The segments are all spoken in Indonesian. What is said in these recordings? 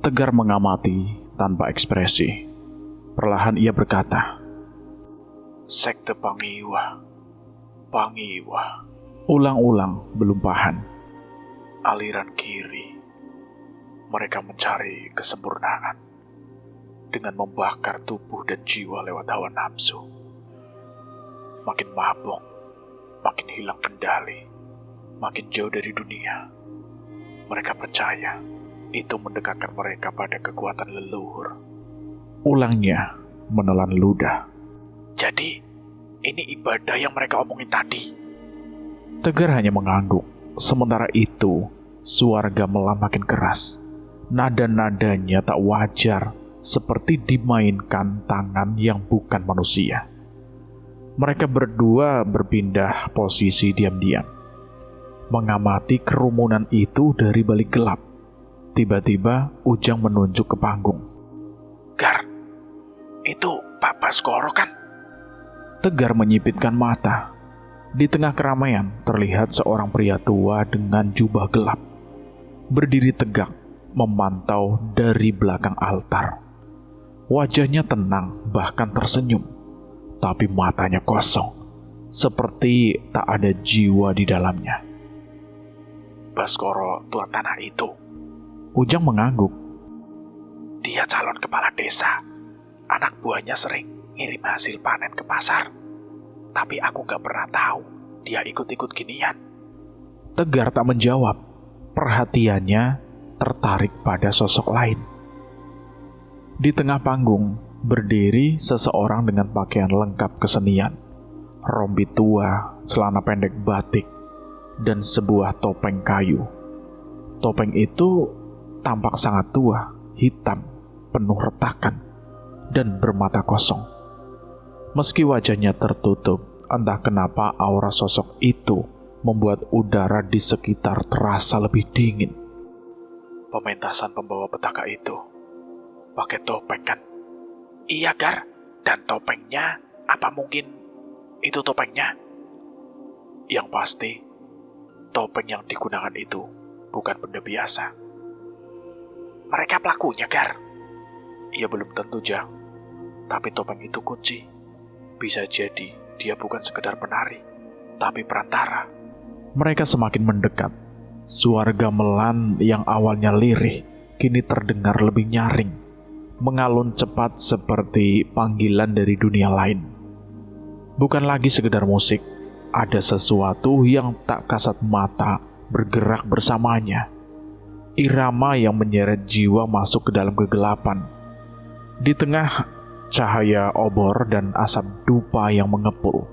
Tegar mengamati tanpa ekspresi. Perlahan ia berkata, "Sekte Pangiwa, Pangiwa." Ulang-ulang belum paham. Aliran kiri. Mereka mencari kesempurnaan dengan membakar tubuh dan jiwa lewat hawa nafsu. Makin mabuk, makin hilang kendali, makin jauh dari dunia. Mereka percaya itu mendekatkan mereka pada kekuatan leluhur. Ulangnya menelan ludah. Jadi, ini ibadah yang mereka omongin tadi. Tegar hanya mengangguk. Sementara itu, suara gamelan makin keras. Nada-nadanya tak wajar, seperti dimainkan tangan yang bukan manusia. Mereka berdua berpindah posisi diam-diam, mengamati kerumunan itu dari balik gelap. Tiba-tiba Ujang menunjuk ke panggung. "Gar, itu Pak Baskoro kan?" Tegar menyipitkan mata. Di tengah keramaian terlihat seorang pria tua dengan jubah gelap, berdiri tegak memantau dari belakang altar. Wajahnya tenang bahkan tersenyum, tapi matanya kosong, seperti tak ada jiwa di dalamnya. "Baskoro tuan tanah itu," Ujang mengangguk. "Dia calon kepala desa. Anak buahnya sering ngirim hasil panen ke pasar. Tapi aku gak pernah tahu dia ikut-ikut ginian." Tegar tak menjawab. Perhatiannya tertarik pada sosok lain. Di tengah panggung berdiri seseorang dengan pakaian lengkap kesenian. Rompi tua, celana pendek batik, dan sebuah topeng kayu. Topeng itu tampak sangat tua, hitam, penuh retakan, dan bermata kosong. Meski wajahnya tertutup, entah kenapa aura sosok itu membuat udara di sekitar terasa lebih dingin. "Pementasan pembawa petaka itu pakai topeng kan?" "Iya, Gar. Dan topengnya, apa mungkin itu topengnya?" "Yang pasti, topeng yang digunakan itu bukan benda biasa." "Mereka pelakunya, Gar?" "Ya belum tentu, Jang. Tapi topeng itu kunci. Bisa jadi dia bukan sekedar penari, tapi perantara." Mereka semakin mendekat. Suara gamelan yang awalnya lirih kini terdengar lebih nyaring, mengalun cepat seperti panggilan dari dunia lain. Bukan lagi sekedar musik, ada sesuatu yang tak kasat mata bergerak bersamanya. Irama yang menyeret jiwa masuk ke dalam kegelapan. Di tengah cahaya obor dan asap dupa yang mengepul,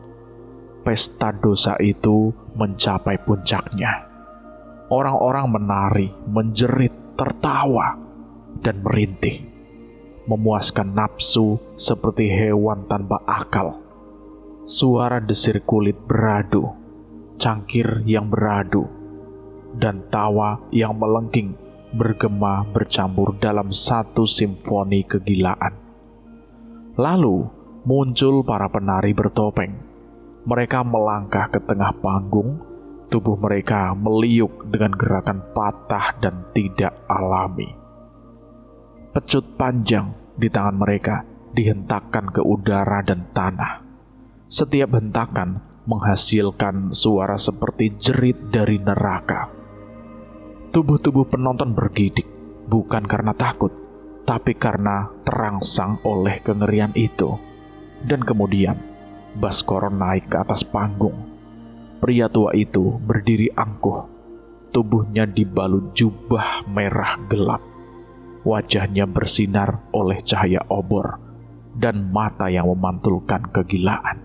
pesta dosa itu mencapai puncaknya. Orang-orang menari, menjerit, tertawa, dan merintih, memuaskan nafsu seperti hewan tanpa akal. Suara desir kulit beradu, cangkir yang beradu, dan tawa yang melengking bergema bercampur dalam satu simfoni kegilaan. Lalu muncul para penari bertopeng. Mereka melangkah ke tengah panggung, tubuh mereka meliuk dengan gerakan patah dan tidak alami. Pecut panjang di tangan mereka dihentakkan ke udara dan tanah. Setiap hentakan menghasilkan suara seperti jerit dari neraka. Tubuh-tubuh penonton bergidik, bukan karena takut, tapi karena terangsang oleh kengerian itu. Dan kemudian, Baskoro naik ke atas panggung. Pria tua itu berdiri angkuh. Tubuhnya dibalut jubah merah gelap. Wajahnya bersinar oleh cahaya obor, dan mata yang memantulkan kegilaan.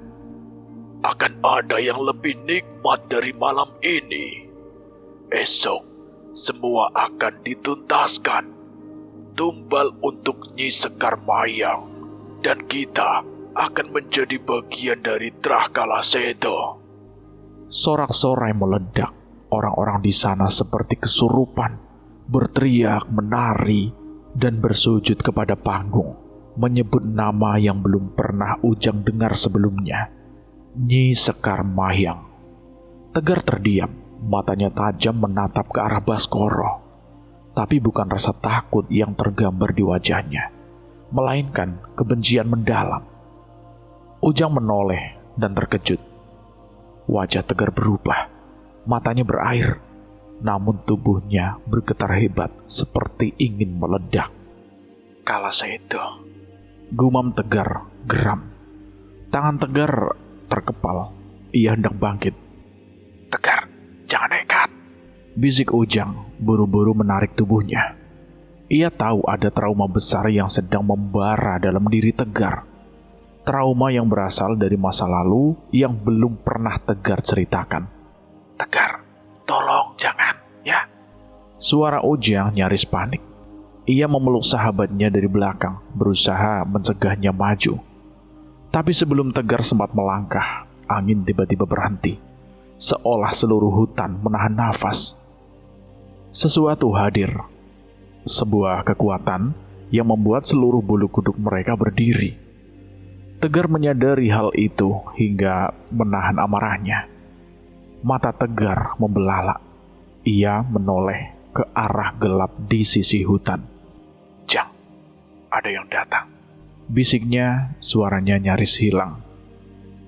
"Akan ada yang lebih nikmat dari malam ini. Esok, semua akan dituntaskan. Tumbal untuk Nyi Sekar Mayang, dan kita akan menjadi bagian dari Trahkala Seto." Sorak-sorai meledak. Orang-orang di sana seperti kesurupan, berteriak, menari, dan bersujud kepada panggung, menyebut nama yang belum pernah Ujang dengar sebelumnya, Nyi Sekar Mayang. Tegar terdiam, matanya tajam menatap ke arah Baskoro. Tapi bukan rasa takut yang tergambar di wajahnya, melainkan kebencian mendalam. Ujang menoleh dan terkejut. Wajah Tegar berubah, matanya berair, namun tubuhnya bergetar hebat seperti ingin meledak. "Kala Sedo," gumam Tegar geram. Tangan Tegar terkepal, ia hendak bangkit. "Tegar, jangan nekat," bisik Ujang, buru-buru menarik tubuhnya. Ia tahu ada trauma besar yang sedang membara dalam diri Tegar. Trauma yang berasal dari masa lalu yang belum pernah Tegar ceritakan. "Tegar, tolong jangan, ya." Suara Ujang nyaris panik. Ia memeluk sahabatnya dari belakang, berusaha mencegahnya maju. Tapi sebelum Tegar sempat melangkah, angin tiba-tiba berhenti, seolah seluruh hutan menahan nafas. Sesuatu hadir, sebuah kekuatan yang membuat seluruh bulu kuduk mereka berdiri. Tegar menyadari hal itu hingga menahan amarahnya. Mata Tegar membelalak. Ia menoleh ke arah gelap di sisi hutan. "Jang, ada yang datang," bisiknya, suaranya nyaris hilang.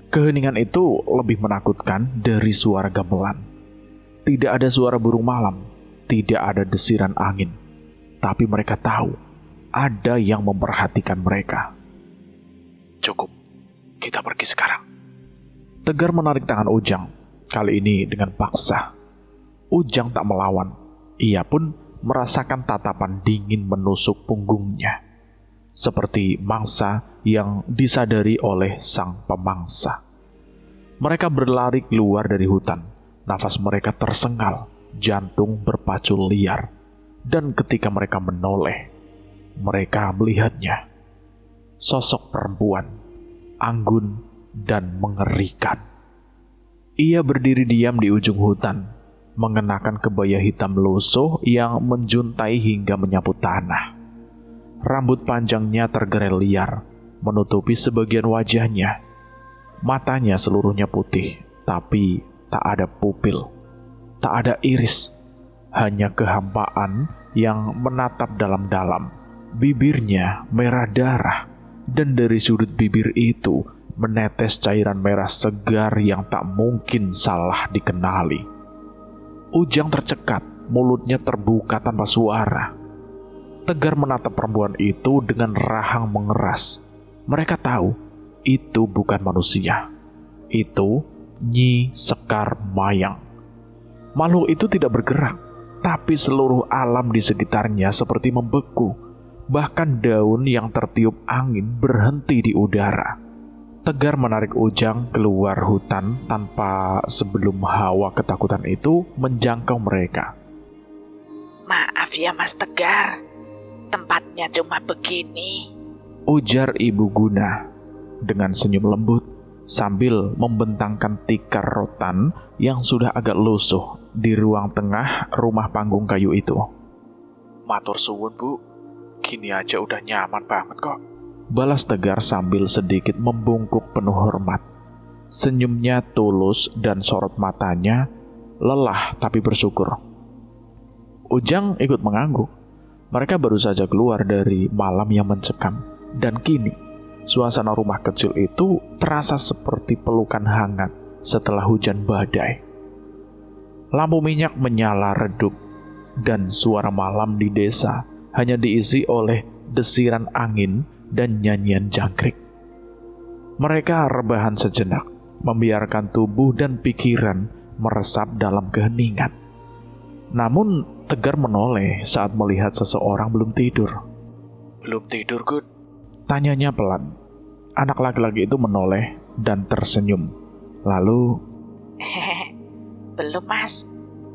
Keheningan itu lebih menakutkan dari suara gamelan. Tidak ada suara burung malam, tidak ada desiran angin. Tapi mereka tahu, ada yang memperhatikan mereka. "Cukup, kita pergi sekarang." Tegar menarik tangan Ujang, kali ini dengan paksa. Ujang tak melawan, ia pun merasakan tatapan dingin menusuk punggungnya, seperti mangsa yang disadari oleh sang pemangsa. Mereka berlari keluar dari hutan, nafas mereka tersengal, jantung berpacu liar, dan ketika mereka menoleh, mereka melihatnya. Sosok perempuan, anggun dan mengerikan. Ia berdiri diam di ujung hutan, mengenakan kebaya hitam lusuh yang menjuntai hingga menyapu tanah. Rambut panjangnya tergerel liar, menutupi sebagian wajahnya. Matanya seluruhnya putih, tapi tak ada pupil, tak ada iris, hanya kehampaan yang menatap dalam-dalam. Bibirnya merah darah, dan dari sudut bibir itu menetes cairan merah segar yang tak mungkin salah dikenali. Ujang tercekat, mulutnya terbuka tanpa suara. Tegar menatap perempuan itu dengan rahang mengeras. Mereka tahu, itu bukan manusia. Itu Nyi Sekar Mayang. Makhluk itu tidak bergerak, tapi seluruh alam di sekitarnya seperti membeku. Bahkan daun yang tertiup angin berhenti di udara. Tegar menarik Ujang keluar hutan tanpa sebelum hawa ketakutan itu menjangkau mereka. "Maaf ya Mas Tegar, tempatnya cuma begini," ujar Ibu Guna dengan senyum lembut sambil membentangkan tikar rotan yang sudah agak lusuh di ruang tengah rumah panggung kayu itu. "Matur suwun Bu, gini aja udah nyaman banget kok," balas Tegar sambil sedikit membungkuk penuh hormat. Senyumnya tulus dan sorot matanya lelah tapi bersyukur. Ujang ikut mengangguk. Mereka baru saja keluar dari malam yang mencekam, dan kini suasana rumah kecil itu terasa seperti pelukan hangat setelah hujan badai. Lampu minyak menyala redup, dan suara malam di desa hanya diisi oleh desiran angin dan nyanyian jangkrik. Mereka rebahan sejenak, membiarkan tubuh dan pikiran meresap dalam keheningan. Namun Tegar menoleh saat melihat seseorang belum tidur. "Belum tidur, Gun?" tanyanya pelan. Anak laki-laki itu menoleh dan tersenyum. Lalu, "Belum Mas,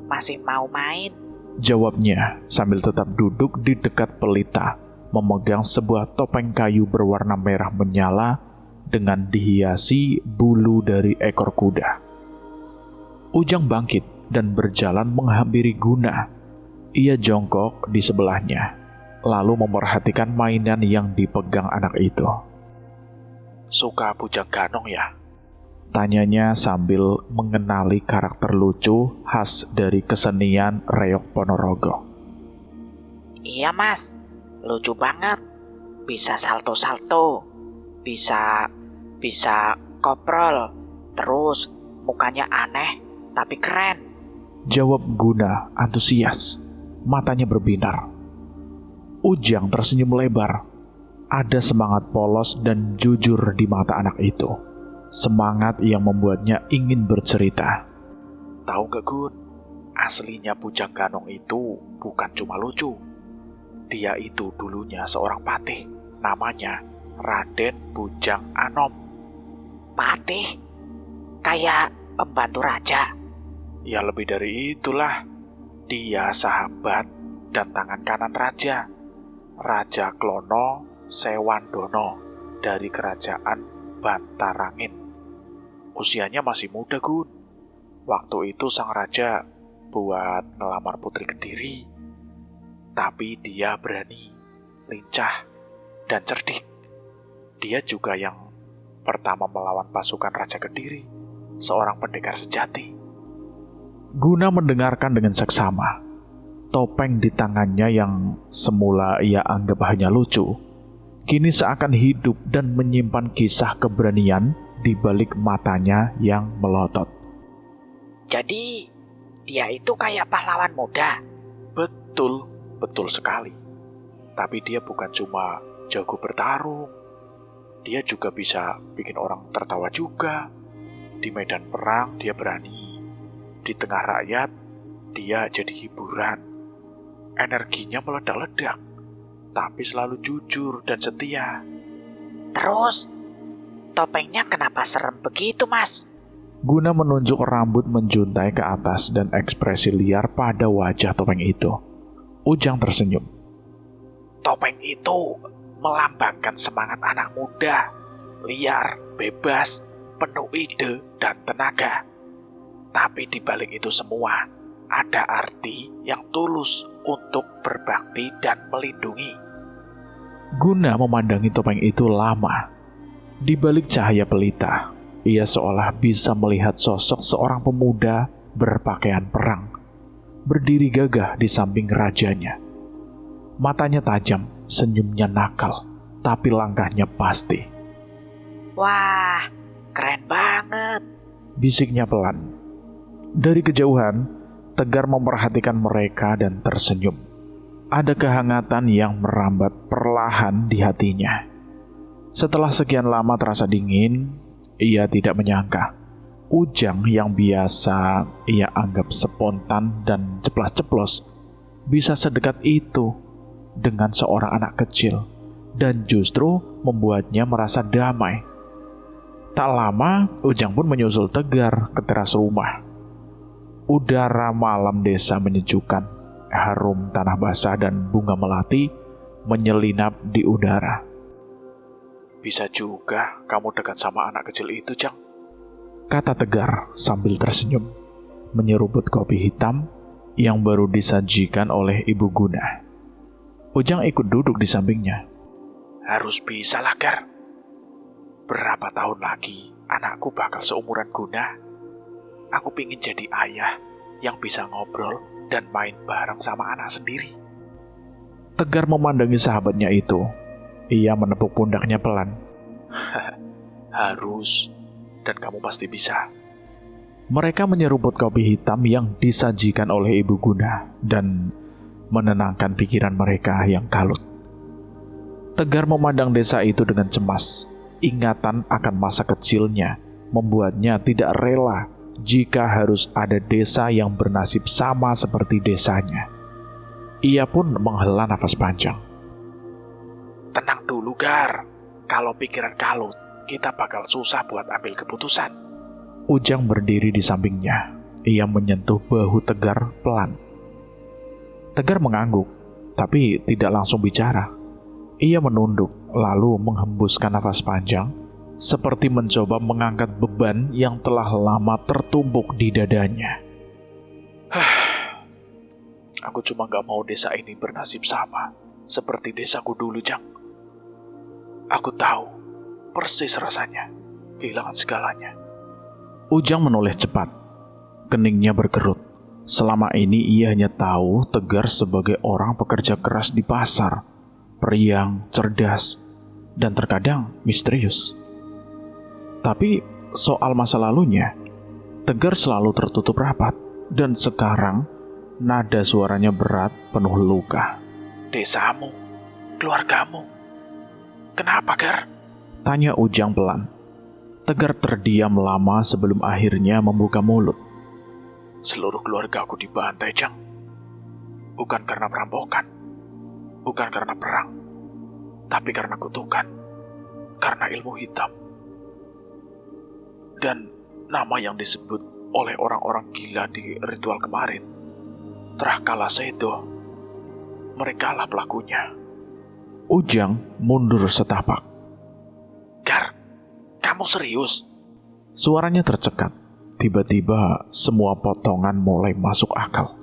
masih mau main," jawabnya sambil tetap duduk di dekat pelita, memegang sebuah topeng kayu berwarna merah menyala dengan dihiasi bulu dari ekor kuda. Ujang bangkit, dan berjalan menghampiri Guna. Ia jongkok di sebelahnya, lalu memperhatikan mainan yang dipegang anak itu. Suka bujang ganong ya? Tanyanya sambil mengenali karakter lucu khas dari kesenian Reog Ponorogo. Iya mas, lucu banget. Bisa salto-salto, bisa koprol, terus mukanya aneh tapi keren. Jawab Guna antusias, matanya berbinar. Ujang tersenyum lebar. Ada semangat polos dan jujur di mata anak itu. Semangat yang membuatnya ingin bercerita. Tahu gak Gun, aslinya bujang ganong itu bukan cuma lucu. Dia itu dulunya seorang patih, namanya Raden Bujang Anom. Patih? Kayak pembantu raja? Ya lebih dari itulah. Dia sahabat dan tangan kanan raja, Raja Klono Sewandono dari kerajaan Bantarangin. Usianya masih muda Gun. Waktu itu sang raja buat ngelamar Putri Kediri. Tapi dia berani, lincah, dan cerdik. Dia juga yang pertama melawan pasukan Raja Kediri, seorang pendekar sejati. Guna mendengarkan dengan seksama. Topeng di tangannya yang semula ia anggap hanya lucu, kini seakan hidup dan menyimpan kisah keberanian di balik matanya yang melotot. Jadi, dia itu kayak pahlawan muda? Betul sekali. Tapi dia bukan cuma jago bertarung. Dia juga bisa bikin orang tertawa juga. Di medan perang dia berani. Di tengah rakyat, dia jadi hiburan. Energinya meledak-ledak, tapi selalu jujur dan setia. Terus, topengnya kenapa serem begitu, Mas? Guna menunjuk rambut menjuntai ke atas dan ekspresi liar pada wajah topeng itu. Ujang tersenyum. Topeng itu melambangkan semangat anak muda, liar, bebas, penuh ide dan tenaga. Tapi di balik itu semua, ada arti yang tulus untuk berbakti dan melindungi. Guna memandangi topeng itu lama. Di balik cahaya pelita, ia seolah bisa melihat sosok seorang pemuda berpakaian perang, berdiri gagah di samping rajanya. Matanya tajam, senyumnya nakal, tapi langkahnya pasti. Wah, keren banget. Bisiknya pelan. Dari kejauhan, Tegar memperhatikan mereka dan tersenyum. Ada kehangatan yang merambat perlahan di hatinya. Setelah sekian lama terasa dingin, ia tidak menyangka Ujang yang biasa ia anggap spontan dan ceplas-ceplos bisa sedekat itu dengan seorang anak kecil dan justru membuatnya merasa damai. Tak lama, Ujang pun menyusul Tegar ke teras rumah. Udara malam desa menyejukkan, harum tanah basah dan bunga melati menyelinap di udara. Bisa juga kamu dekat sama anak kecil itu, Jang. Kata Tegar sambil tersenyum, menyeruput kopi hitam yang baru disajikan oleh Ibu Guna. Ujang ikut duduk di sampingnya. Harus bisa lah, Gar. Berapa tahun lagi anakku bakal seumuran Guna? Aku pingin jadi ayah yang bisa ngobrol dan main bareng sama anak sendiri. Tegar memandangi sahabatnya itu. Ia menepuk pundaknya pelan. Harus, dan kamu pasti bisa. Mereka menyeruput kopi hitam yang disajikan oleh Ibu Guna dan menenangkan pikiran mereka yang kalut. Tegar memandang desa itu dengan cemas. Ingatan akan masa kecilnya membuatnya tidak rela jika harus ada desa yang bernasib sama seperti desanya. Ia pun menghela nafas panjang. Tenang dulu, Gar. Kalau pikiran kalut, kita bakal susah buat ambil keputusan. Ujang berdiri di sampingnya. Ia menyentuh bahu Tegar pelan. Tegar mengangguk, tapi tidak langsung bicara. Ia menunduk, lalu menghembuskan nafas panjang, seperti mencoba mengangkat beban yang telah lama tertumpuk di dadanya. Aku cuma gak mau desa ini bernasib sama seperti desaku dulu, Jang. Aku tahu persis rasanya kehilangan segalanya. Ujang menoleh cepat. Keningnya berkerut. Selama ini ia hanya tahu Tegar sebagai orang pekerja keras di pasar, periang, cerdas, dan terkadang misterius. Tapi soal masa lalunya, Tegar selalu tertutup rapat, dan sekarang nada suaranya berat, penuh luka. Desamu, keluargamu, kenapa, Gar? Tanya Ujang pelan. Tegar terdiam lama sebelum akhirnya membuka mulut. Seluruh keluarga aku dibantai, Jang. Bukan karena perampokan, bukan karena perang, tapi karena kutukan, karena ilmu hitam. Dan nama yang disebut oleh orang-orang gila di ritual kemarin, Trahkala Sedo, merekalah pelakunya. Ujang mundur setapak. Gar, kamu serius? Suaranya tercekat. Tiba-tiba semua potongan mulai masuk akal.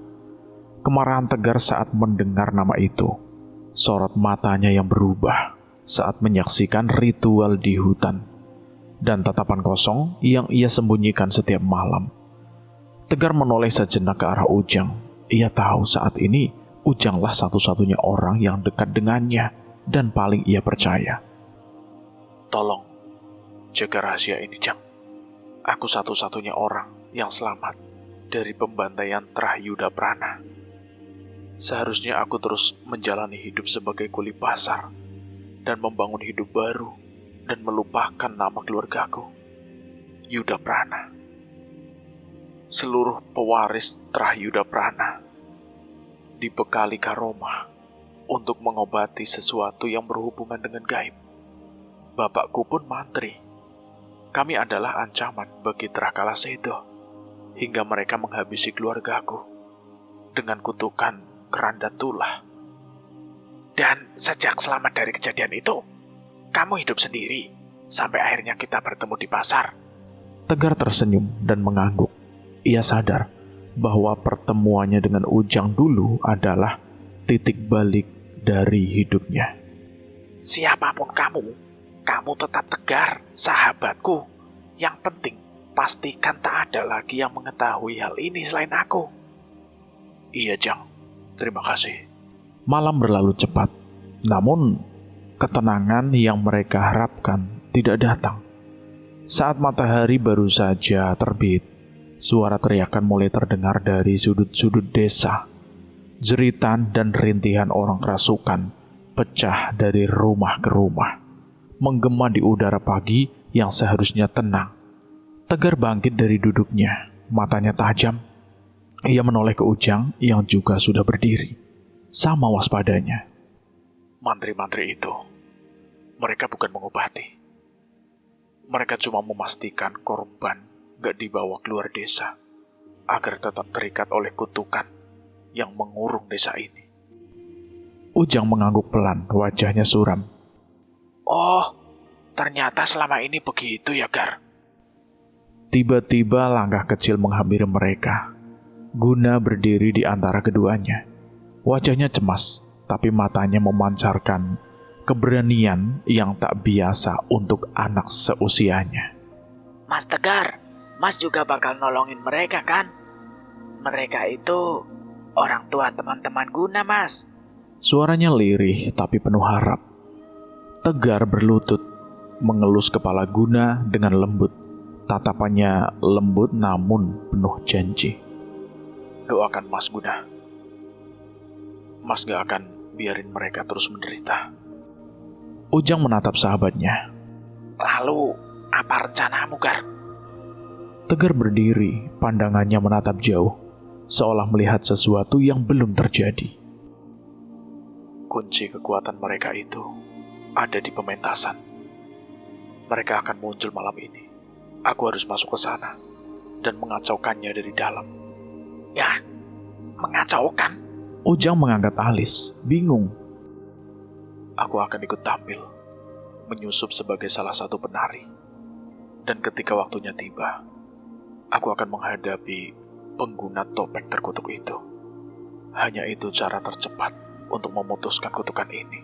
Kemarahan Tegar saat mendengar nama itu. Sorot matanya yang berubah saat menyaksikan ritual di hutan. Dan tatapan kosong yang ia sembunyikan setiap malam. Tegar menoleh sejenak ke arah Ujang. Ia tahu saat ini Ujanglah satu-satunya orang yang dekat dengannya dan paling ia percaya. Tolong, jaga rahasia ini, Jang. Aku satu-satunya orang yang selamat dari pembantaian Trahyuda Prana. Seharusnya aku terus menjalani hidup sebagai kuli pasar dan membangun hidup baru dan melupakan nama keluargaku, Yuda Prana. Seluruh pewaris Trahyuda Prana dibekali karomah untuk mengobati sesuatu yang berhubungan dengan gaib. Bapakku pun mantri. Kami adalah ancaman bagi Trahkala Sedo hingga mereka menghabisi keluargaku dengan kutukan Keranda Tulah. Dan sejak selamat dari kejadian itu, kamu hidup sendiri sampai akhirnya kita bertemu di pasar. Tegar tersenyum dan mengangguk. Ia sadar bahwa pertemuannya dengan Ujang dulu adalah titik balik dari hidupnya. Siapapun kamu tetap Tegar, sahabatku. Yang penting, pastikan tak ada lagi yang mengetahui hal ini selain aku. Iya, Jang. Terima kasih. Malam berlalu cepat, namun ketenangan yang mereka harapkan tidak datang. Saat matahari baru saja terbit, suara teriakan mulai terdengar dari sudut-sudut desa. Jeritan dan rintihan orang kerasukan pecah dari rumah ke rumah, menggema di udara pagi yang seharusnya tenang. Tegar bangkit dari duduknya, matanya tajam. Ia menoleh ke Ujang yang juga sudah berdiri, sama waspadanya. Mantri-mantri itu, mereka bukan mengobati. Mereka cuma memastikan korban gak dibawa keluar desa, agar tetap terikat oleh kutukan yang mengurung desa ini. Ujang mengangguk pelan, wajahnya suram. Oh, ternyata selama ini begitu ya, Gar. Tiba-tiba langkah kecil menghampiri mereka. Guna berdiri di antara keduanya. Wajahnya cemas, tapi matanya memancarkan keberanian yang tak biasa untuk anak seusianya. Mas Tegar, Mas juga bakal nolongin mereka kan? Mereka itu orang tua teman-teman Guna, Mas. Suaranya lirih tapi penuh harap. Tegar berlutut, mengelus kepala Guna dengan lembut. Tatapannya lembut namun penuh janji. Doakan Mas Guna. Mas gak akan biarin mereka terus menderita. Ujang menatap sahabatnya. Lalu, apa rencanamu, Gar? Tegar berdiri, pandangannya menatap jauh, seolah melihat sesuatu yang belum terjadi. Kunci kekuatan mereka itu ada di pementasan. Mereka akan muncul malam ini. Aku harus masuk ke sana dan mengacaukannya dari dalam. Ya, mengacaukan? Ujang mengangkat alis, bingung. Aku akan ikut tampil, menyusup sebagai salah satu penari. Dan ketika waktunya tiba, aku akan menghadapi pengguna topeng terkutuk itu. Hanya itu cara tercepat untuk memutuskan kutukan ini,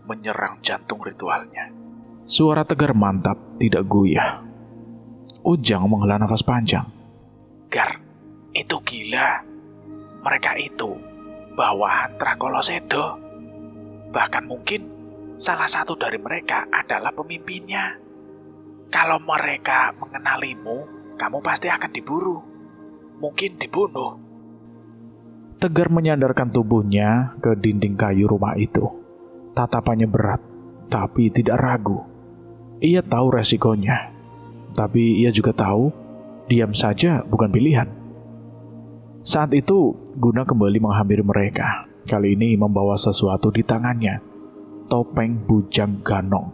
menyerang jantung ritualnya. Suara Tegar mantap, tidak goyah. Ujang menghela nafas panjang. Gar, itu gila. Mereka itu bawahan Trakolo Sedo. Bahkan mungkin salah satu dari mereka adalah pemimpinnya. Kalau mereka mengenalimu, kamu pasti akan diburu. Mungkin dibunuh. Tegar menyandarkan tubuhnya ke dinding kayu rumah itu. Tatapannya berat, tapi tidak ragu. Ia tahu resikonya, tapi ia juga tahu diam saja bukan pilihan. Saat itu, Guna kembali menghampiri mereka. Kali ini membawa sesuatu di tangannya. Topeng Bujang Ganong.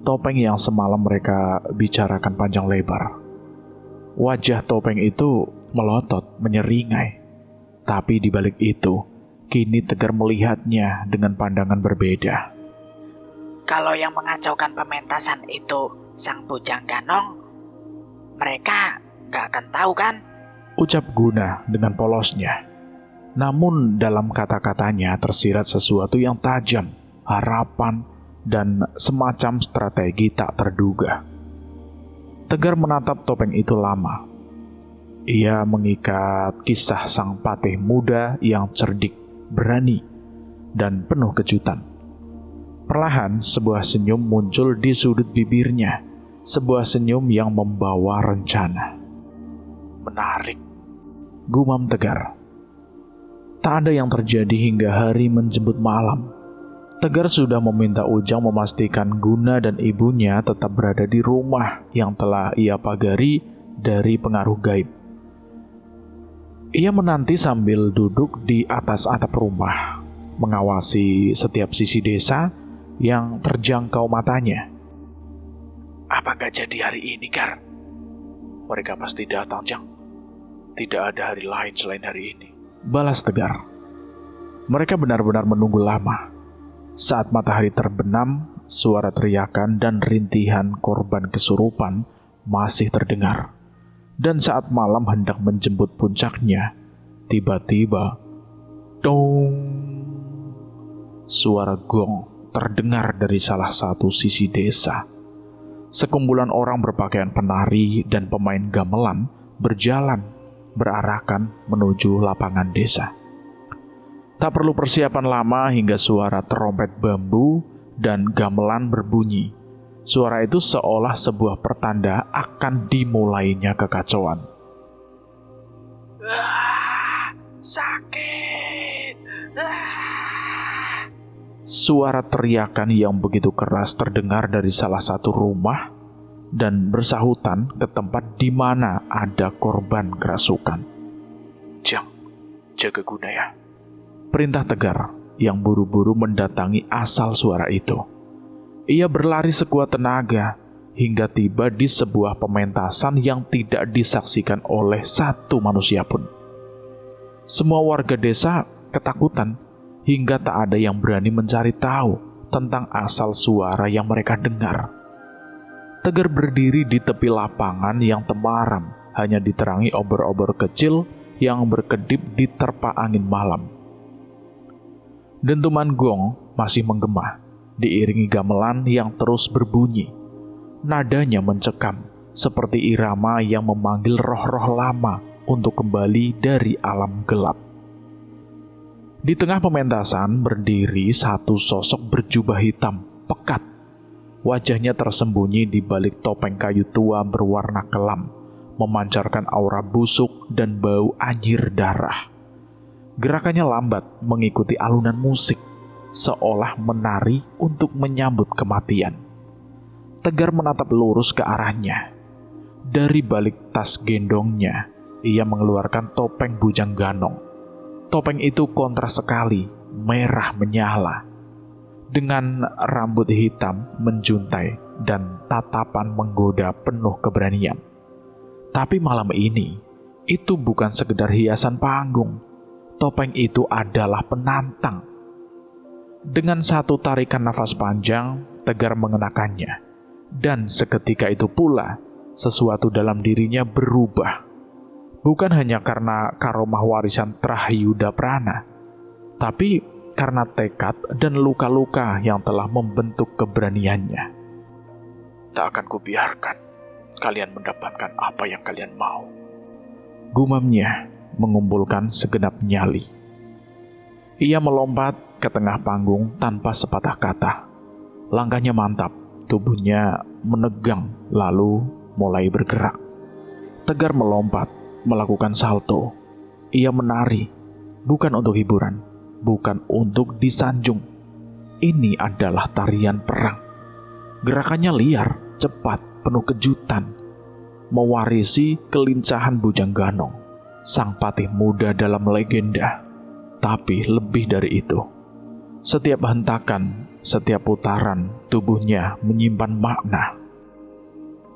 Topeng yang semalam mereka bicarakan panjang lebar. Wajah topeng itu melotot, menyeringai. Tapi di balik itu, kini Tegar melihatnya dengan pandangan berbeda. Kalau yang mengacaukan pementasan itu Sang Bujang Ganong, mereka gak akan tahu kan? Ucap Guna dengan polosnya. Namun dalam kata-katanya tersirat sesuatu yang tajam, harapan, dan semacam strategi tak terduga. Tegar menatap topeng itu lama. Ia mengikat kisah sang patih muda yang cerdik, berani, dan penuh kejutan. Perlahan sebuah senyum muncul di sudut bibirnya, sebuah senyum yang membawa rencana. Menarik, gumam Tegar. Tak ada yang terjadi hingga hari menjemput malam. Tegar sudah meminta Ujang memastikan Guna dan ibunya tetap berada di rumah yang telah ia pagari dari pengaruh gaib. Ia menanti sambil duduk di atas atap rumah, mengawasi setiap sisi desa yang terjangkau matanya. apa gak jadi hari ini, Gar? Mereka pasti datang, Jang. Tidak ada hari lain selain hari ini. Balas Tegar. Mereka benar-benar menunggu lama. Saat matahari terbenam, suara teriakan dan rintihan korban kesurupan masih terdengar. Dan saat malam hendak menjemput puncaknya, tiba-tiba, dong! Suara gong terdengar dari salah satu sisi desa. Sekumpulan orang berpakaian penari dan pemain gamelan berjalan berarakan menuju lapangan desa. Tak perlu persiapan lama hingga suara trompet bambu dan gamelan berbunyi. Suara itu seolah sebuah pertanda akan dimulainya kekacauan. Sakit! Suara teriakan yang begitu keras terdengar dari salah satu rumah dan bersahutan ke tempat di mana ada korban kerasukan. Jang, jaga Guna ya. Perintah Tegar yang buru-buru mendatangi asal suara itu. Ia berlari sekuat tenaga hingga tiba di sebuah pementasan yang tidak disaksikan oleh satu manusia pun. Semua warga desa ketakutan hingga tak ada yang berani mencari tahu tentang asal suara yang mereka dengar. Tegar berdiri di tepi lapangan yang temaram, hanya diterangi obor-obor kecil yang berkedip di terpa angin malam. Dentuman gong masih menggema, diiringi gamelan yang terus berbunyi. Nadanya mencekam, seperti irama yang memanggil roh-roh lama untuk kembali dari alam gelap. Di tengah pementasan berdiri satu sosok berjubah hitam, pekat. Wajahnya tersembunyi di balik topeng kayu tua berwarna kelam, memancarkan aura busuk dan bau anjir darah. Gerakannya lambat mengikuti alunan musik, seolah menari untuk menyambut kematian. Tegar menatap lurus ke arahnya. Dari balik tas gendongnya, ia mengeluarkan topeng Bujang Ganong. Topeng itu kontras sekali, merah menyala. Dengan rambut hitam menjuntai dan tatapan menggoda penuh keberanian. Tapi malam ini, itu bukan sekedar hiasan panggung. Topeng itu adalah penantang. Dengan satu tarikan nafas panjang, Tegar mengenakannya. Dan seketika itu pula, sesuatu dalam dirinya berubah. Bukan hanya karena karomah warisan Trahyuda Prana, tapi karena tekad dan luka-luka yang telah membentuk keberaniannya. Tak akan kubiarkan kalian mendapatkan apa yang kalian mau. Gumamnya mengumpulkan segenap nyali. Ia melompat ke tengah panggung tanpa sepatah kata. Langkahnya mantap, tubuhnya menegang lalu mulai bergerak. Tegar melompat, melakukan salto. Ia menari, bukan untuk hiburan, bukan untuk disanjung. Ini adalah tarian perang. Gerakannya liar, cepat, penuh kejutan, mewarisi kelincahan Bujang Ganong, sang patih muda dalam legenda. Tapi lebih dari itu, setiap hentakan, setiap putaran tubuhnya menyimpan makna.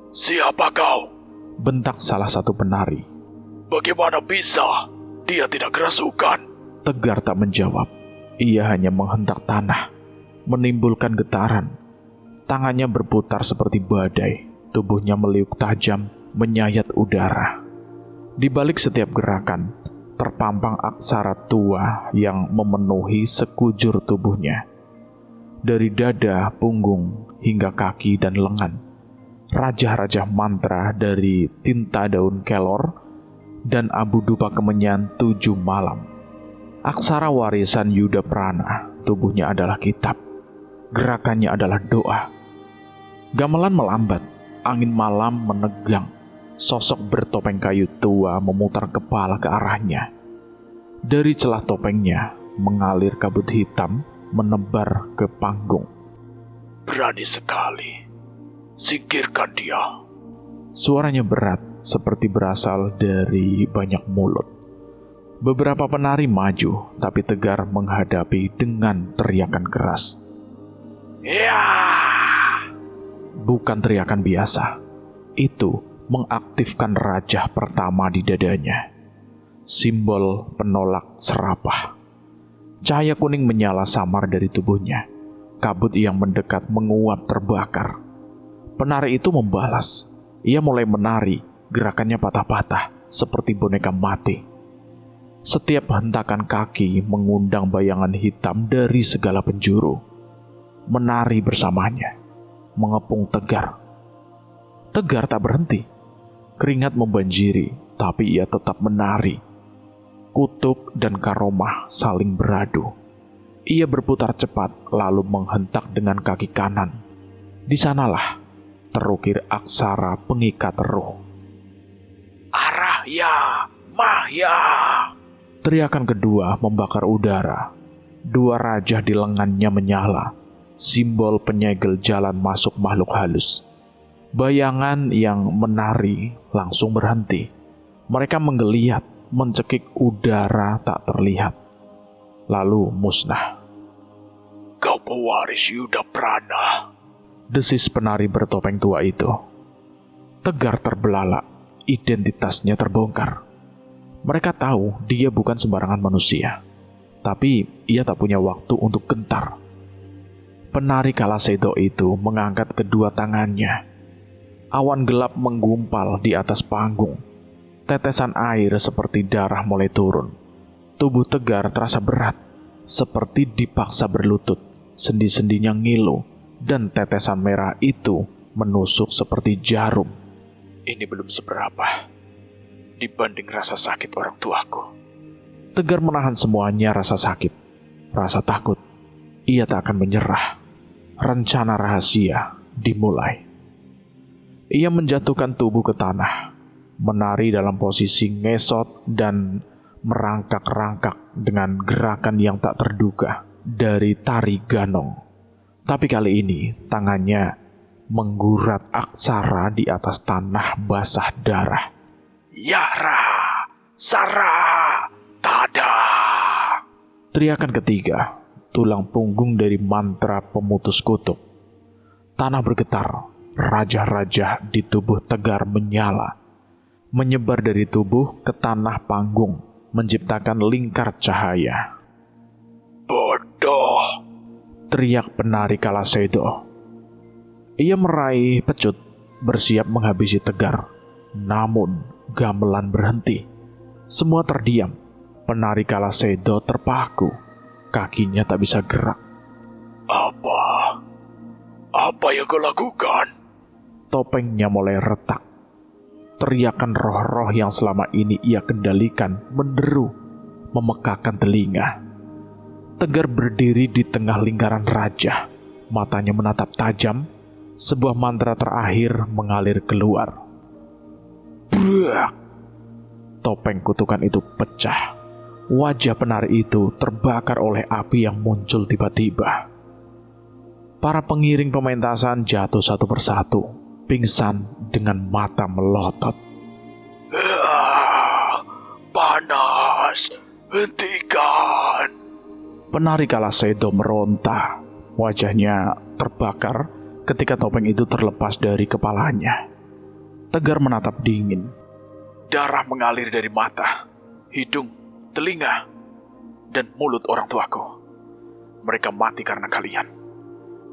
Siapa kau? Bentak salah satu penari. Bagaimana bisa? Dia tidak kerasukan. Tegar tak menjawab. Ia hanya menghentak tanah, menimbulkan getaran. Tangannya berputar seperti badai, tubuhnya meliuk tajam, menyayat udara. Di balik setiap gerakan, terpampang aksara tua yang memenuhi sekujur tubuhnya. Dari dada, punggung, hingga kaki dan lengan. Rajah-rajah mantra dari tinta daun kelor dan abu dupa kemenyan 7 malam. Aksara warisan Yuda Prana, tubuhnya adalah kitab. Gerakannya adalah doa. Gamelan melambat, angin malam menegang. Sosok bertopeng kayu tua memutar kepala ke arahnya. Dari celah topengnya mengalir kabut hitam menebar ke panggung. Berani sekali. Singkirkan dia. Suaranya berat, seperti berasal dari banyak mulut. Beberapa penari maju, tapi Tegar menghadapi dengan teriakan keras. Ya! Bukan teriakan biasa. Itu mengaktifkan rajah pertama di dadanya. Simbol penolak serapah. Cahaya kuning menyala samar dari tubuhnya. Kabut yang mendekat menguap terbakar. Penari itu membalas. Ia mulai menari, gerakannya patah-patah, seperti boneka mati. Setiap hentakan kaki mengundang bayangan hitam dari segala penjuru. Menari bersamanya, mengepung Tegar. Tegar tak berhenti. Keringat membanjiri, tapi ia tetap menari. Kutub dan karomah saling beradu. Ia berputar cepat, lalu menghentak dengan kaki kanan. Di sanalah terukir aksara pengikat ruh. Arahya, Mahya. Teriakan kedua membakar udara. 2 rajah di lengannya menyala, simbol penyegel jalan masuk makhluk halus. Bayangan yang menari langsung berhenti. Mereka menggeliat, mencekik udara tak terlihat. Lalu musnah. Kau pewaris Yuda Prana. Desis penari bertopeng tua itu. Tegar terbelalak, identitasnya terbongkar. Mereka tahu dia bukan sembarangan manusia, tapi ia tak punya waktu untuk gentar. Penari Kalasedo itu mengangkat kedua tangannya. Awan gelap menggumpal di atas panggung. Tetesan air seperti darah mulai turun. Tubuh Tegar terasa berat, seperti dipaksa berlutut. Sendi-sendinya ngilu, dan tetesan merah itu menusuk seperti jarum. Ini belum seberapa dibanding rasa sakit orang tuaku. Tegar menahan semuanya, rasa sakit, rasa takut. Ia tak akan menyerah. Rencana rahasia dimulai. Ia menjatuhkan tubuh ke tanah, menari dalam posisi ngesot dan merangkak-rangkak dengan gerakan yang tak terduga dari tari Ganong. Tapi kali ini tangannya menggurat aksara di atas tanah basah darah. Yahra, Sara, Tada. Teriakan ketiga, tulang punggung dari mantra pemutus kutub. Tanah bergetar, rajah-rajah di tubuh Tegar menyala. Menyebar dari tubuh ke tanah panggung, menciptakan lingkar cahaya. Bodoh, Teriak penari Kalasedo. Ia meraih pecut, bersiap menghabisi Tegar. Namun, gamelan berhenti. Semua terdiam. Penari Kalasedo terpaku. Kakinya tak bisa gerak. Apa? Apa yang kau lakukan? Topengnya mulai retak. Teriakan roh-roh yang selama ini ia kendalikan menderu, memekakan telinga. Tegar berdiri di tengah lingkaran raja. Matanya menatap tajam. Sebuah mantra terakhir mengalir keluar. Brak! Topeng kutukan itu pecah. Wajah penari itu terbakar oleh api yang muncul tiba-tiba. Para pengiring pementasan jatuh satu persatu, pingsan dengan mata melotot. Panas, hentikan. Penari Kalasedo meronta. Wajahnya terbakar ketika topeng itu terlepas dari kepalanya. Tegar menatap dingin. Darah mengalir dari mata, hidung, telinga, dan mulut orang tuaku. Mereka mati karena kalian.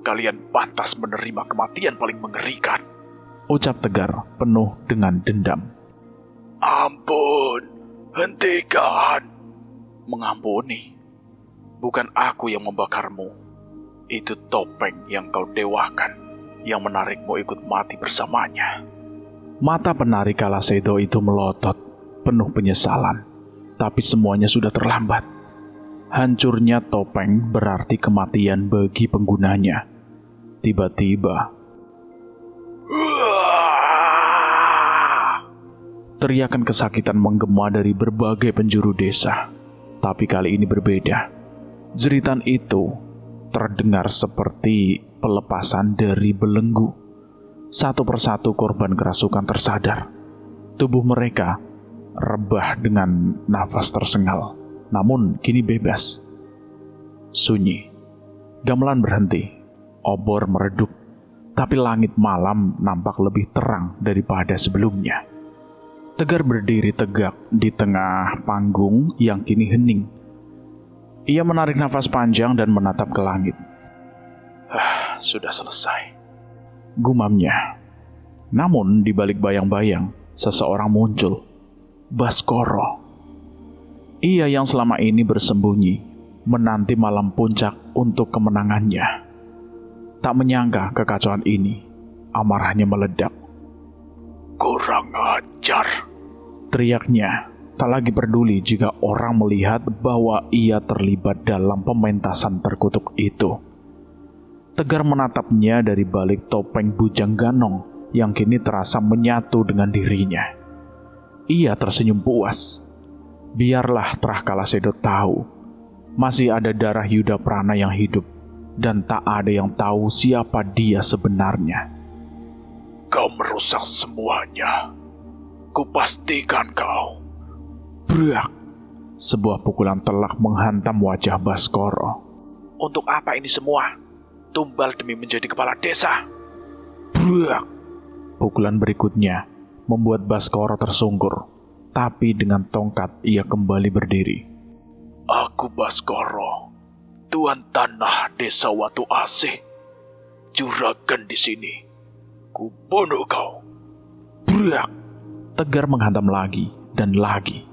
Kalian pantas menerima kematian paling mengerikan. Ucap Tegar penuh dengan dendam. Ampun, hentikan. Mengampuni. Bukan aku yang membakarmu. Itu topeng yang kau dewakan, yang menarikmu ikut mati bersamanya. Mata penari Kalasedo itu melotot, penuh penyesalan. Tapi semuanya sudah terlambat. Hancurnya topeng berarti kematian bagi penggunanya. Tiba-tiba, teriakan kesakitan menggema dari berbagai penjuru desa. Tapi kali ini berbeda. Jeritan itu terdengar seperti pelepasan dari belenggu. Satu persatu korban kerasukan tersadar. Tubuh mereka rebah dengan nafas tersengal, namun kini bebas. Sunyi. Gamelan berhenti. Obor meredup. Tapi langit malam nampak lebih terang daripada sebelumnya. Tegar berdiri tegak di tengah panggung yang kini hening. Ia menarik nafas panjang dan menatap ke langit. Sudah selesai, gumamnya. Namun di balik bayang-bayang, seseorang muncul. Baskoro. Ia yang selama ini bersembunyi, menanti malam puncak untuk kemenangannya. Tak menyangka kekacauan ini, amarahnya meledak. Kurang ajar, teriaknya. Tak lagi peduli jika orang melihat bahwa ia terlibat dalam pementasan terkutuk itu. Tegar menatapnya dari balik topeng bujang ganong yang kini terasa menyatu dengan dirinya. Ia tersenyum puas. Biarlah Trah Kalasedo tahu, masih ada darah Yuda Prana yang hidup, dan tak ada yang tahu siapa dia sebenarnya. Kau merusak semuanya. Kupastikan kau. Brak! Sebuah pukulan telak menghantam wajah Baskoro. Untuk apa ini semua? Tumbal demi menjadi kepala desa. Brak! Pukulan berikutnya membuat Baskoro tersungkur. Tapi dengan tongkat ia kembali berdiri. Aku Baskoro, tuan tanah desa Watu Asih. Juragan di sini. Kubunuh kau. Brak! Tegar menghantam lagi dan lagi.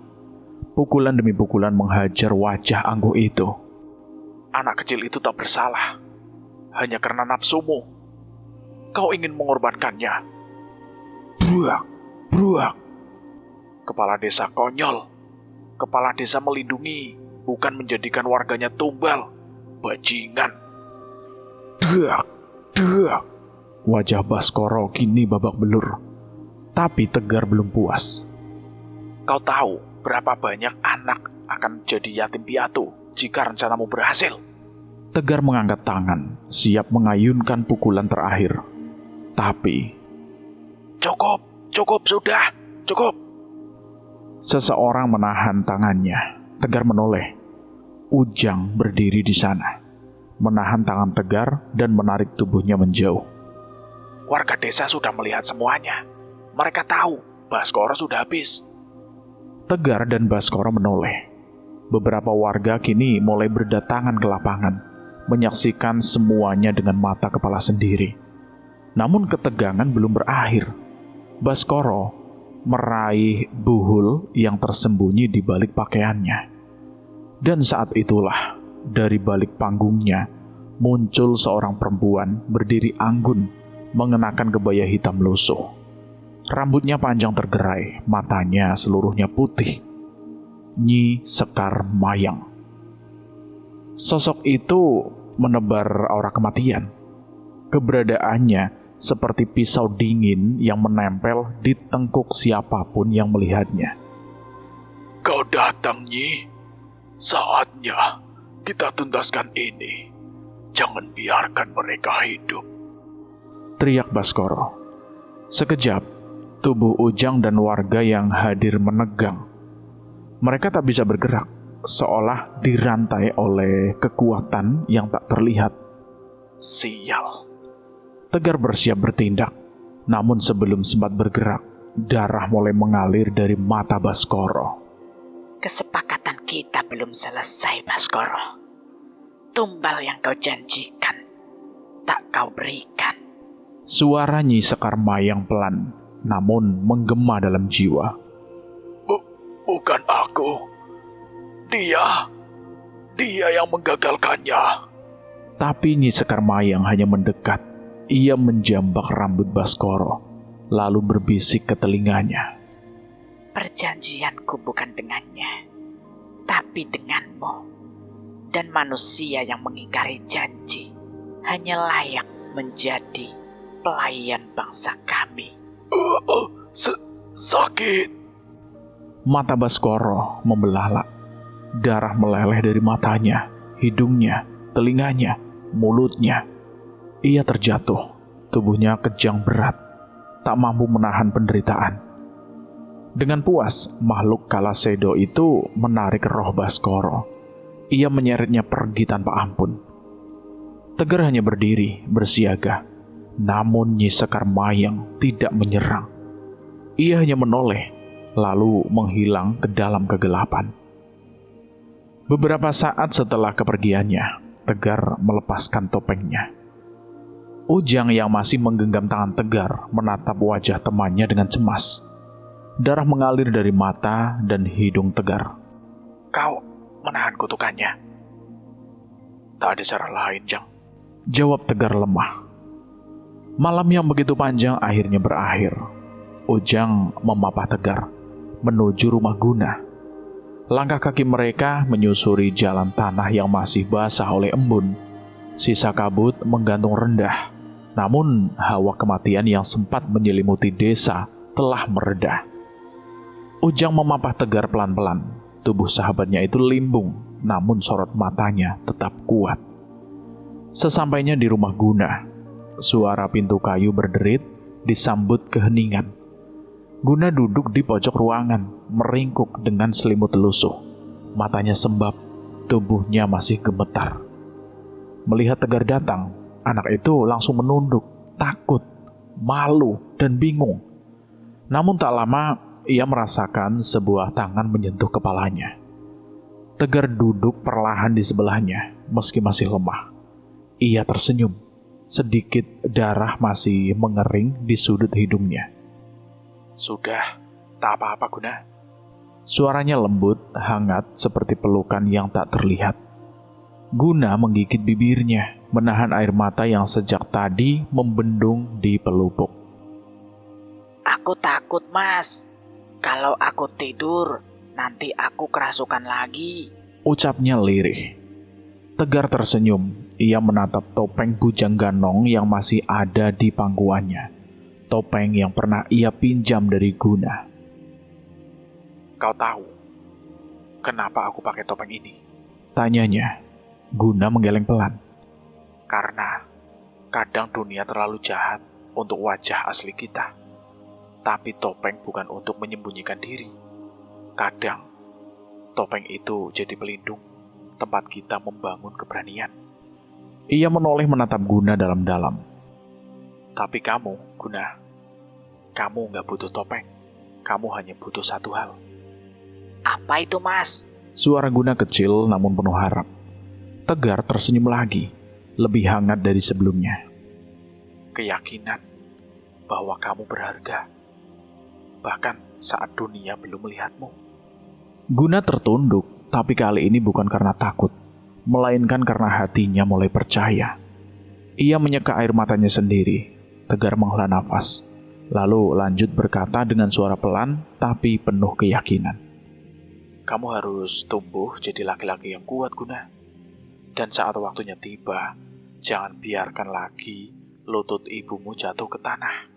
Pukulan demi pukulan menghajar wajah angkuh itu. Anak kecil itu tak bersalah. Hanya karena nafsumu. Kau ingin mengorbankannya. Brak! Brak! Kepala desa konyol. Kepala desa melindungi, bukan menjadikan warganya tumbal. Bajingan. Dak! Dak! Wajah Baskoro kini babak belur. Tapi Tegar belum puas. Kau tahu berapa banyak anak akan jadi yatim piatu jika rencanamu berhasil? Tegar mengangkat tangan, siap mengayunkan pukulan terakhir. Tapi... Cukup sudah, cukup. Seseorang menahan tangannya. Tegar menoleh. Ujang berdiri di sana, menahan tangan Tegar dan menarik tubuhnya menjauh. Warga desa sudah melihat semuanya. Mereka tahu Baskoro sudah habis. Tegar dan Baskoro menoleh. Beberapa warga kini mulai berdatangan ke lapangan, menyaksikan semuanya dengan mata kepala sendiri. Namun ketegangan belum berakhir. Baskoro meraih buhul yang tersembunyi di balik pakaiannya. Dan saat itulah dari balik panggungnya muncul seorang perempuan berdiri anggun mengenakan kebaya hitam lusuh. Rambutnya panjang tergerai, matanya seluruhnya putih. Nyi Sekar Mayang. Sosok itu menebar aura kematian. Keberadaannya seperti pisau dingin yang menempel di tengkuk siapapun yang melihatnya. Kau datang, Nyi. Saatnya kita tuntaskan ini. Jangan biarkan mereka hidup, teriak Baskoro. Sekejap, tubuh Ujang dan warga yang hadir menegang. Mereka tak bisa bergerak, seolah dirantai oleh kekuatan yang tak terlihat. Sial. Tegar bersiap bertindak, namun sebelum sempat bergerak, darah mulai mengalir dari mata Baskoro. Kesepakatan kita belum selesai, Baskoro. Tumbal yang kau janjikan, tak kau berikan. Suara Nyi Sekar Mayang pelan, namun menggema dalam jiwa. Bukan aku. Dia yang menggagalkannya. Tapi Nyi Sekar Mayang hanya mendekat. Ia menjambak rambut Baskoro, lalu berbisik ke telinganya. Perjanjianku bukan dengannya, tapi denganmu. Dan manusia yang mengingkari janji hanya layak menjadi pelayan bangsa kami. Sakit. Mata Baskoro membelalak. Darah meleleh dari matanya, hidungnya, telinganya, mulutnya. Ia terjatuh, tubuhnya kejang berat, tak mampu menahan penderitaan. Dengan puas, makhluk Kalasedo itu menarik roh Baskoro. Ia menyeretnya pergi tanpa ampun. Tegar hanya berdiri, bersiaga. Namun Nyi Sekar Mayang tidak menyerang. Ia hanya menoleh, lalu menghilang ke dalam kegelapan. Beberapa saat setelah kepergiannya, Tegar melepaskan topengnya. Ujang yang masih menggenggam tangan Tegar menatap wajah temannya dengan cemas. Darah mengalir dari mata dan hidung Tegar. Kau menahan kutukannya. Tak ada cara lain, Jang. Jawab Tegar lemah. Malam yang begitu panjang akhirnya berakhir. Ujang memapah Tegar menuju rumah Guna. Langkah kaki mereka menyusuri jalan tanah yang masih basah oleh embun. Sisa kabut menggantung rendah. Namun hawa kematian yang sempat menyelimuti desa telah mereda. Ujang memapah Tegar pelan-pelan. Tubuh sahabatnya itu limbung, namun sorot matanya tetap kuat. Sesampainya di rumah Guna, suara pintu kayu berderit disambut keheningan. Guna duduk di pojok ruangan, meringkuk dengan selimut lusuh. Matanya sembab, tubuhnya masih gemetar. Melihat Tegar datang, anak itu langsung menunduk, takut, malu, dan bingung. Namun tak lama, ia merasakan sebuah tangan menyentuh kepalanya. Tegar duduk perlahan di sebelahnya, meski masih lemah. Ia tersenyum, sedikit darah masih mengering di sudut hidungnya. Sudah, tak apa-apa Guna. Suaranya lembut, hangat seperti pelukan yang tak terlihat. Guna menggigit bibirnya, menahan air mata yang sejak tadi membendung di pelupuk. Aku takut, Mas. Kalau aku tidur, nanti aku kerasukan lagi. Ucapnya lirih. Tegar tersenyum. Ia menatap topeng bujang ganong yang masih ada di pangkuannya. Topeng yang pernah ia pinjam dari Guna. Kau tahu kenapa aku pakai topeng ini? Tanyanya. Guna menggeleng pelan. Karena kadang dunia terlalu jahat untuk wajah asli kita. Tapi topeng bukan untuk menyembunyikan diri. Kadang, topeng itu jadi pelindung, tempat kita membangun keberanian. Ia menoleh menatap Guna dalam-dalam. Tapi kamu, Guna, kamu nggak butuh topeng. Kamu hanya butuh satu hal. Apa itu, Mas? Suara Guna kecil namun penuh harap. Tegar tersenyum lagi, lebih hangat dari sebelumnya. Keyakinan bahwa kamu berharga. Bahkan saat dunia belum melihatmu. Guna tertunduk, tapi kali ini bukan karena takut, melainkan karena hatinya mulai percaya. Ia menyeka air matanya sendiri. Tegar menghela nafas, lalu lanjut berkata dengan suara pelan tapi penuh keyakinan. Kamu harus tumbuh jadi laki-laki yang kuat, Guna. Dan saat waktunya tiba, jangan biarkan lagi lutut ibumu jatuh ke tanah,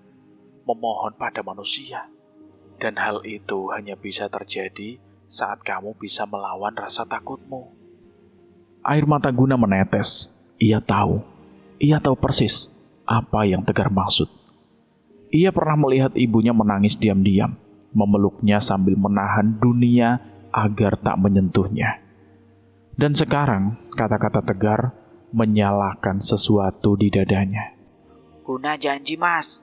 memohon pada manusia. Dan hal itu hanya bisa terjadi saat kamu bisa melawan rasa takutmu. Air mata Guna menetes. Ia tahu persis apa yang Tegar maksud. Ia pernah melihat ibunya menangis diam-diam, memeluknya sambil menahan dunia agar tak menyentuhnya. Dan sekarang, kata-kata Tegar menyalakan sesuatu di dadanya. Guna janji, Mas.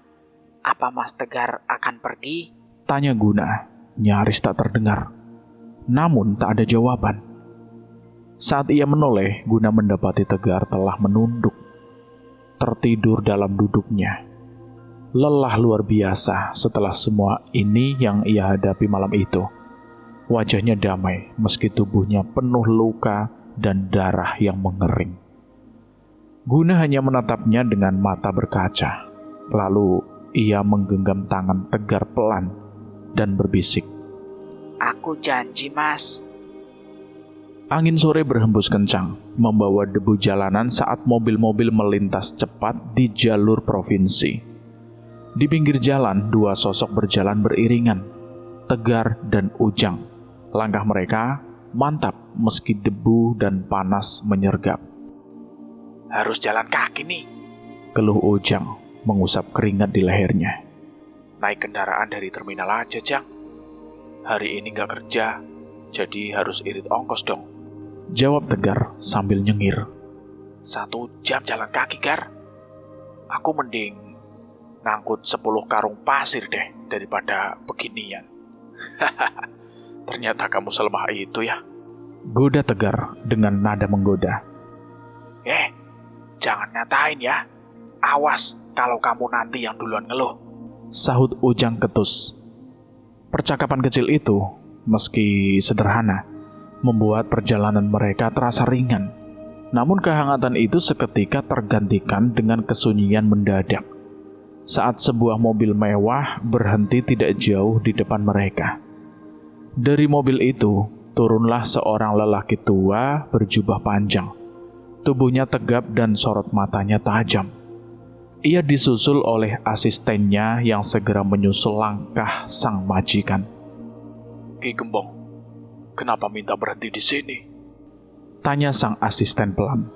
Apa Mas Tegar akan pergi? Tanya Guna, nyaris tak terdengar. Namun tak ada jawaban. Saat ia menoleh, Guna mendapati Tegar telah menunduk, tertidur dalam duduknya. Lelah luar biasa setelah semua ini yang ia hadapi malam itu. Wajahnya damai meski tubuhnya penuh luka dan darah yang mengering. Guna hanya menatapnya dengan mata berkaca. Lalu ia menggenggam tangan Tegar pelan dan berbisik. Aku janji, Mas. Angin sore berhembus kencang, membawa debu jalanan saat mobil-mobil melintas cepat di jalur provinsi. Di pinggir jalan, dua sosok berjalan beriringan, Tegar dan Ujang. Langkah mereka mantap meski debu dan panas menyergap. Harus jalan kaki nih, Keluh Ujang mengusap keringat di lehernya. naik kendaraan dari terminal aja, Jang. Hari ini nggak kerja, jadi harus irit ongkos dong. Jawab Tegar sambil nyengir. 1 jam jalan kaki, Gar. Aku mending ngangkut 10 karung pasir deh daripada beginian. Ternyata kamu selemah itu ya. Goda Tegar dengan nada menggoda. Jangan nyatain ya. Awas kalau kamu nanti yang duluan ngeluh. Sahut Ujang ketus. Percakapan kecil itu, meski sederhana, membuat perjalanan mereka terasa ringan. Namun kehangatan itu seketika tergantikan dengan kesunyian mendadak. Saat sebuah mobil mewah berhenti tidak jauh di depan mereka. Dari mobil itu, turunlah seorang lelaki tua berjubah panjang. Tubuhnya tegap dan sorot matanya tajam. Ia disusul oleh asistennya yang segera menyusul langkah sang majikan. Ki Gembong, kenapa minta berhenti di sini? Tanya sang asisten pelan.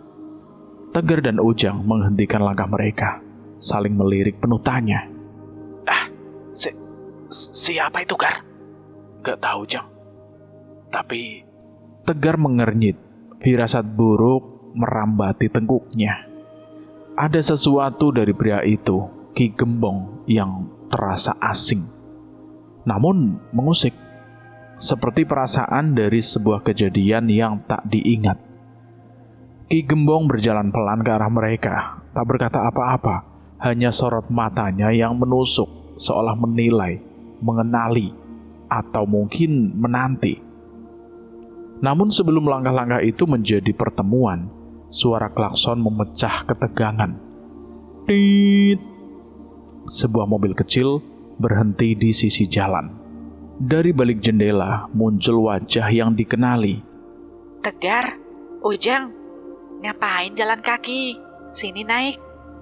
Tegar dan Ujang menghentikan langkah mereka, saling melirik penuh tanya. Siapa itu, Gar? Gak tahu, Jang. Tapi Tegar mengernyit, firasat buruk merambati tengkuknya. Ada sesuatu dari pria itu, Ki Gembong, yang terasa asing. Namun mengusik, seperti perasaan dari sebuah kejadian yang tak diingat. Ki Gembong berjalan pelan ke arah mereka, tak berkata apa-apa, hanya sorot matanya yang menusuk, seolah menilai, mengenali, atau mungkin menanti. Namun sebelum langkah-langkah itu menjadi pertemuan, suara klakson memecah ketegangan. Tit! Sebuah mobil kecil berhenti di sisi jalan. Dari balik jendela muncul wajah yang dikenali. Tegar, Ujang, ngapain jalan kaki? Sini naik.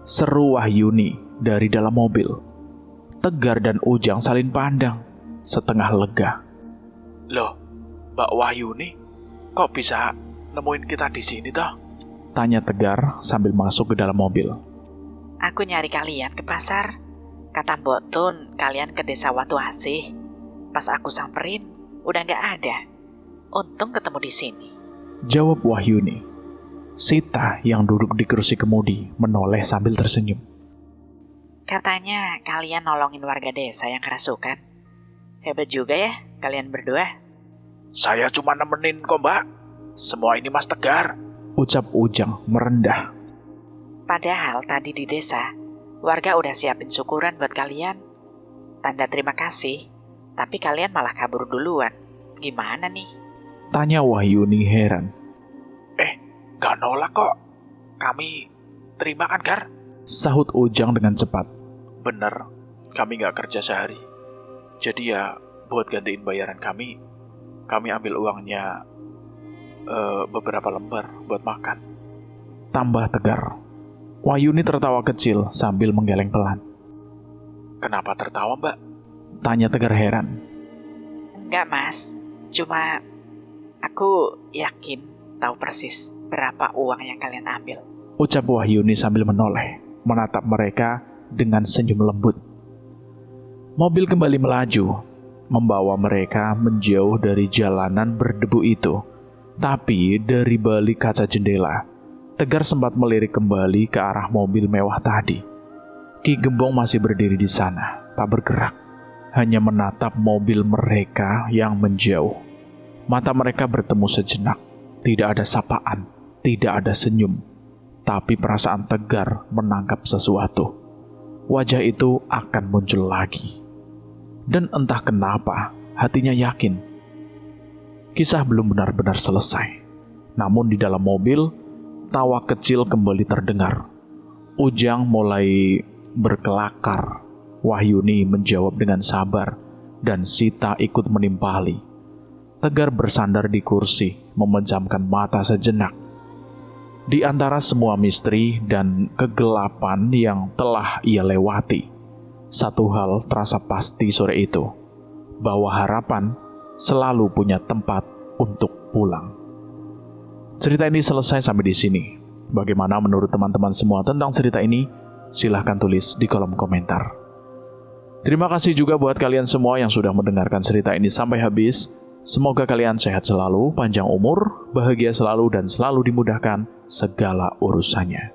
Seru Wahyuni dari dalam mobil. Tegar dan Ujang saling pandang, setengah lega. Loh, Mbak Wahyuni, kok bisa nemuin kita di sini toh? Tanya Tegar sambil masuk ke dalam mobil. Aku nyari kalian ke pasar. Kata Mbok Tun, kalian ke desa Watu Asih. Pas aku samperin, udah gak ada. Untung ketemu di sini. Jawab Wahyuni. Sita yang duduk di kursi kemudi menoleh sambil tersenyum. Katanya kalian nolongin warga desa yang kerasukan. Hebat juga ya kalian berdua. Saya cuma nemenin kok, Mbak. Semua ini Mas Tegar. Ucap Ujang merendah. Padahal tadi di desa, warga udah siapin syukuran buat kalian. Tanda terima kasih, tapi kalian malah kabur duluan. Gimana nih? Tanya Wahyuni heran. Gak nolak kok. Kami terima kan, Gar? Sahut Ujang dengan cepat. Bener, kami gak kerja sehari. Jadi ya, buat gantiin bayaran kami ambil uangnya beberapa lembar buat makan. Tambah Tegar. Wahyuni tertawa kecil sambil menggeleng pelan. Kenapa tertawa, Mbak? Tanya Tegar heran. Enggak, Mas. Cuma aku yakin tahu persis berapa uang yang kalian ambil. Ucap Wahyuni sambil menoleh, menatap mereka dengan senyum lembut. Mobil kembali melaju, membawa mereka menjauh dari jalanan berdebu itu. Tapi dari balik kaca jendela, Tegar sempat melirik kembali ke arah mobil mewah tadi. Ki Gembong masih berdiri di sana, tak bergerak, hanya menatap mobil mereka yang menjauh. Mata mereka bertemu sejenak, tidak ada sapaan, tidak ada senyum, tapi perasaan Tegar menangkap sesuatu. Wajah itu akan muncul lagi. Dan entah kenapa, hatinya yakin kisah belum benar-benar selesai. Namun di dalam mobil, tawa kecil kembali terdengar. Ujang mulai berkelakar. Wahyuni menjawab dengan sabar, dan Sita ikut menimpali. Tegar bersandar di kursi, memejamkan mata sejenak. Di antara semua misteri dan kegelapan yang telah ia lewati, satu hal terasa pasti sore itu, bahwa harapan selalu punya tempat untuk pulang. Cerita ini selesai sampai di sini. Bagaimana menurut teman-teman semua tentang cerita ini? Silahkan tulis di kolom komentar. Terima kasih juga buat kalian semua yang sudah mendengarkan cerita ini sampai habis. Semoga kalian sehat selalu, panjang umur, bahagia selalu, dan selalu dimudahkan segala urusannya.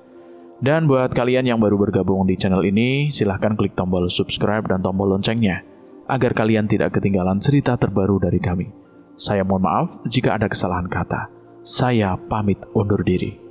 Dan buat kalian yang baru bergabung di channel ini, silahkan klik tombol subscribe dan tombol loncengnya, agar kalian tidak ketinggalan cerita terbaru dari kami. Saya mohon maaf jika ada kesalahan kata. Saya pamit undur diri.